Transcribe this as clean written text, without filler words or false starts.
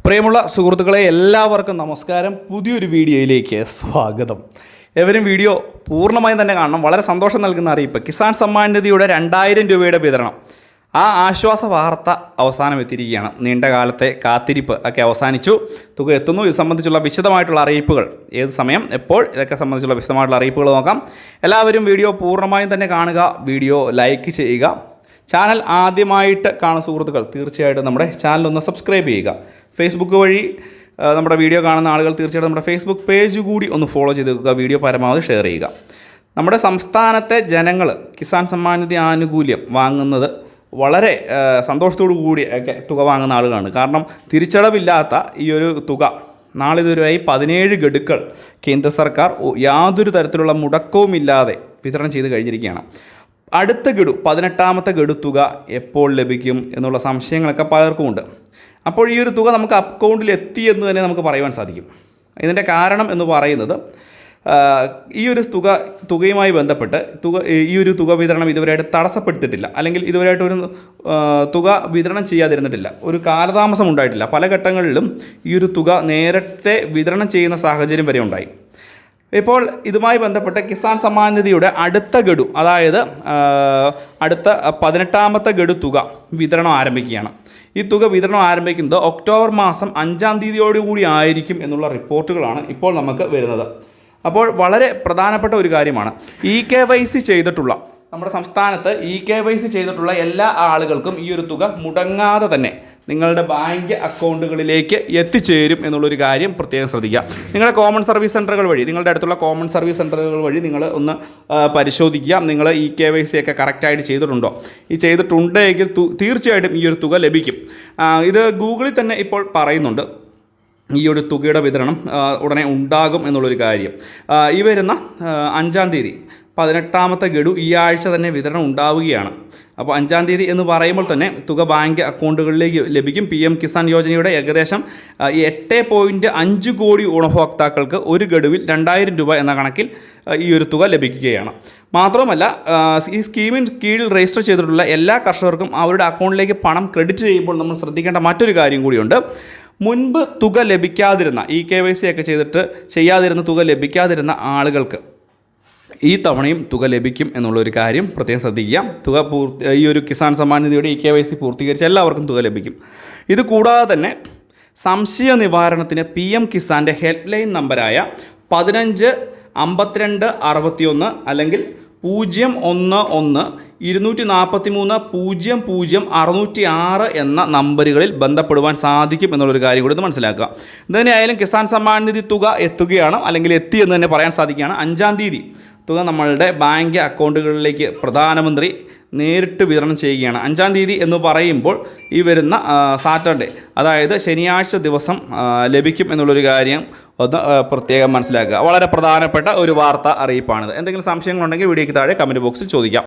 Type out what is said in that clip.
പ്രിയമുള്ള സുഹൃത്തുക്കളെ എല്ലാവർക്കും നമസ്കാരം. പുതിയൊരു വീഡിയോയിലേക്ക് സ്വാഗതം. ഏവരും വീഡിയോ പൂർണ്ണമായും തന്നെ കാണണം. വളരെ സന്തോഷം നൽകുന്ന അറിയിപ്പ്, കിസാൻ സമ്മാൻ നിധിയുടെ 2000 രൂപയുടെ വിതരണം, ആ ആശ്വാസ വാർത്ത അവസാനം എത്തിയിരിക്കുകയാണ്. നീണ്ട കാലത്തെ കാത്തിരിപ്പ് ഒക്കെ അവസാനിച്ചു, തുക എത്തുന്നു. ഇത് സംബന്ധിച്ചുള്ള വിശദമായിട്ടുള്ള അറിയിപ്പുകൾ ഏത് സമയം എപ്പോൾ ഇതൊക്കെ സംബന്ധിച്ചുള്ള വിശദമായിട്ടുള്ള അറിയിപ്പുകൾ നോക്കാം. എല്ലാവരും വീഡിയോ പൂർണ്ണമായും തന്നെ കാണുക, വീഡിയോ ലൈക്ക് ചെയ്യുക. ചാനൽ ആദ്യമായിട്ട് കാണുന്ന സുഹൃത്തുക്കൾ തീർച്ചയായിട്ടും നമ്മുടെ ചാനലൊന്ന് സബ്സ്ക്രൈബ് ചെയ്യുക. ഫേസ്ബുക്ക് വഴി നമ്മുടെ വീഡിയോ കാണുന്ന ആളുകൾ തീർച്ചയായിട്ടും നമ്മുടെ ഫേസ്ബുക്ക് പേജ് കൂടി ഒന്ന് ഫോളോ ചെയ്ത് വെക്കുക, വീഡിയോ പരമാവധി ഷെയർ ചെയ്യുക. നമ്മുടെ സംസ്ഥാനത്തെ ജനങ്ങൾ കിസാൻ സമ്മാൻ നിധി ആനുകൂല്യം വാങ്ങുന്നത് വളരെ സന്തോഷത്തോടു കൂടി ഒക്കെ തുക വാങ്ങുന്ന ആളുകളാണ്. കാരണം തിരിച്ചടവില്ലാത്ത ഈ ഒരു തുക നാളിതുവരെയായി 17 ഗഡുക്കൾ കേന്ദ്ര സർക്കാർ യാതൊരു തരത്തിലുള്ള മുടക്കവുമില്ലാതെ വിതരണം ചെയ്ത് കഴിഞ്ഞിരിക്കുകയാണ്. അടുത്ത ഗഡു 18ാമത്തെ ഗഡു തുക എപ്പോൾ ലഭിക്കും എന്നുള്ള സംശയങ്ങളൊക്കെ പലർക്കും ഉണ്ട്. അപ്പോൾ ഈ ഒരു തുക നമുക്ക് അക്കൗണ്ടിൽ എത്തിയെന്ന് തന്നെ നമുക്ക് പറയുവാൻ സാധിക്കും. ഇതിൻ്റെ കാരണം എന്ന് പറയുന്നത്, ഈ ഒരു തുകയുമായി ബന്ധപ്പെട്ട് ഈ ഒരു തുക വിതരണം ഇതുവരെയായിട്ട് തടസ്സപ്പെടുത്തിയിട്ടില്ല, അല്ലെങ്കിൽ ഇതുവരെയായിട്ടൊരു തുക വിതരണം ചെയ്യാതിരുന്നിട്ടില്ല, ഒരു കാലതാമസം ഉണ്ടായിട്ടില്ല. പല ഘട്ടങ്ങളിലും ഈ ഒരു തുക നേരത്തെ വിതരണം ചെയ്യുന്ന സാഹചര്യം വരെ ഉണ്ടായി. ഇപ്പോൾ ഇതുമായി ബന്ധപ്പെട്ട് കിസാൻ സമ്മാൻ നിധിയുടെ അടുത്ത ഗഡു, അതായത് അടുത്ത 18ാമത്തെ ഗഡു തുക വിതരണം ആരംഭിക്കുകയാണ്. ഈ തുക വിതരണം ആരംഭിക്കുന്നത് ഒക്ടോബർ മാസം 5-ാം തീയതിയോടുകൂടി ആയിരിക്കും എന്നുള്ള റിപ്പോർട്ടുകളാണ് ഇപ്പോൾ നമുക്ക് വരുന്നത്. അപ്പോൾ വളരെ പ്രധാനപ്പെട്ട ഒരു കാര്യമാണ്, EKYC ചെയ്തിട്ടുള്ള നമ്മുടെ സംസ്ഥാനത്ത് EKYC ചെയ്തിട്ടുള്ള എല്ലാ ആളുകൾക്കും ഈ ഒരു തുക മുടങ്ങാതെ തന്നെ നിങ്ങളുടെ ബാങ്ക് അക്കൗണ്ടുകളിലേക്ക് എത്തിച്ചേരും എന്നുള്ളൊരു കാര്യം പ്രത്യേകം ശ്രദ്ധിക്കുക. നിങ്ങളുടെ കോമൺ സർവീസ് സെൻ്ററുകൾ വഴി, നിങ്ങളുടെ അടുത്തുള്ള കോമൺ സർവീസ് സെൻ്ററുകൾ വഴി നിങ്ങൾ ഒന്ന് പരിശോധിക്കുക. നിങ്ങൾ EKYC ഒക്കെ കറക്റ്റായിട്ട് ചെയ്തിട്ടുണ്ടോ? ഈ ചെയ്തിട്ടുണ്ടെങ്കിൽ തീർച്ചയായിട്ടും ഈ ഒരു തുക ലഭിക്കും. ഇത് ഗൂഗിളിൽ തന്നെ ഇപ്പോൾ പറയുന്നുണ്ട്, ഈ ഒരു തുകയുടെ വിതരണം ഉടനെ ഉണ്ടാകും എന്നുള്ളൊരു കാര്യം. ഈ വരുന്ന 5-ാം തീയതി 18ാമത്തെ ഗഡു ഈ ആഴ്ച തന്നെ വിതരണം ഉണ്ടാവുകയാണ്. അപ്പോൾ 5-ാം തീയതി എന്ന് പറയുമ്പോൾ തന്നെ തുക ബാങ്ക് അക്കൗണ്ടുകളിലേക്ക് ലഭിക്കും. PM കിസാൻ യോജനയുടെ ഏകദേശം 8.5 കോടി ഗുണഭോക്താക്കൾക്ക് ഒരു ഗഡുവിൽ 2000 രൂപ എന്ന കണക്കിൽ ഈ ഒരു തുക ലഭിക്കുകയാണ്. മാത്രമല്ല, ഈ സ്കീമിന് കീഴിൽ രജിസ്റ്റർ ചെയ്തിട്ടുള്ള എല്ലാ കർഷകർക്കും അവരുടെ അക്കൗണ്ടിലേക്ക് പണം ക്രെഡിറ്റ് ചെയ്യുമ്പോൾ നമ്മൾ ശ്രദ്ധിക്കേണ്ട മറ്റൊരു കാര്യം കൂടിയുണ്ട്. മുൻപ് തുക ലഭിക്കാതിരുന്ന, EKYC ഒക്കെ ചെയ്യാതിരുന്ന തുക ലഭിക്കാതിരുന്ന ആളുകൾക്ക് ഈ തവണയും തുക ലഭിക്കും എന്നുള്ളൊരു കാര്യം പ്രത്യേകം ശ്രദ്ധിക്കുക. ഈ ഒരു കിസാൻ സമ്മാൻ നിധിയുടെ EKYC പൂർത്തീകരിച്ച എല്ലാവർക്കും തുക ലഭിക്കും. ഇത് കൂടാതെ തന്നെ സംശയ നിവാരണത്തിന് PM കിസാൻ്റെ ഹെൽപ്പ് ലൈൻ നമ്പറായ 15 52 61 അല്ലെങ്കിൽ 011 243 00 606 എന്ന നമ്പറുകളിൽ ബന്ധപ്പെടുവാൻ സാധിക്കും എന്നുള്ളൊരു കാര്യം കൂടി മനസ്സിലാക്കുക. ഇതുതന്നെയായാലും കിസാൻ സമ്മാൻ നിധി തുക എത്തുകയാണ്, അല്ലെങ്കിൽ എത്തി എന്ന് തന്നെ പറയാൻ സാധിക്കുകയാണ്. 5-ാം തീയതി തുക നമ്മളുടെ ബാങ്ക് അക്കൗണ്ടുകളിലേക്ക് പ്രധാനമന്ത്രി നേരിട്ട് വിതരണം ചെയ്യുകയാണ്. 5-ാം തീയതി എന്ന് പറയുമ്പോൾ ഈ വരുന്ന സാറ്റർഡേ, അതായത് ശനിയാഴ്ച ദിവസം ലഭിക്കും എന്നുള്ളൊരു കാര്യം ഒന്ന് പ്രത്യേകം മനസ്സിലാക്കുക. വളരെ പ്രധാനപ്പെട്ട ഒരു വാർത്ത അറിയിപ്പാണിത്. എന്തെങ്കിലും സംശയങ്ങളുണ്ടെങ്കിൽ വീഡിയോയ്ക്ക് താഴെ കമൻറ്റ് ബോക്സിൽ ചോദിക്കാം.